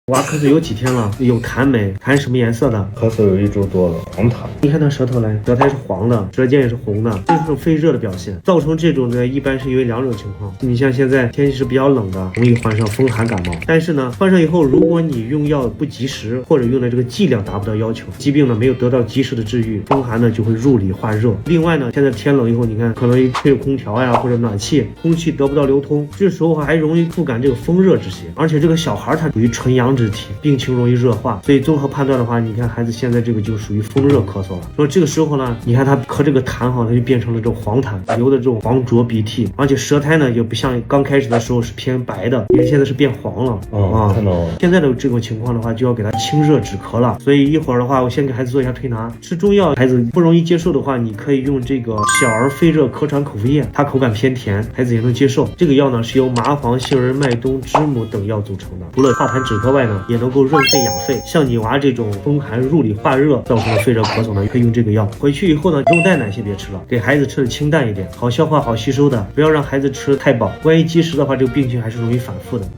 娃咳嗽有几天了？有痰没？痰什么颜色的？咳嗽有1周多了，黄痰。你看他舌头嘞，舌苔是黄的，舌尖也是红的，这是种肺热的表现。造成这种呢，一般是因为2种情况。你像现在天气是比较冷的，容易患上风寒感冒。但是呢，患上以后，如果你用药不及时，或者用的这个剂量达不到要求，疾病呢没有得到及时的治愈，风寒呢就会入里化热。另外呢，现在天冷以后，你看可能吹空调呀或者暖气，空气得不到流通，这时候还容易触感这个风热之邪。而且这个小孩他属于纯阳之体，病情容易热化，所以综合判断的话，你看孩子现在这个就属于风热咳嗽了。说这个时候呢，你看他咳这个痰哈，它就变成了这种黄痰，流的这种黄浊鼻涕，而且舌苔呢也不像刚开始的时候是偏白的，因为现在是变黄了。看到了。现在的这种情况的话，就要给他清热止咳了。所以一会儿的话，我先给孩子做一下推拿。吃中药孩子不容易接受的话，你可以用这个小儿肺热咳喘口服液，它口感偏甜，孩子也能接受。这个药呢是由麻黄、杏仁、麦冬、知母等药组成的，除了化痰止咳外呢，也能够润肺养肺。像你娃这种风寒入里化热造成的肺热咳嗽呢，可以用这个药。回去以后呢，肉带奶些别吃了，给孩子吃的清淡一点，好消化好吸收的，不要让孩子吃太饱，万一积食的话，这个病情还是容易反复的。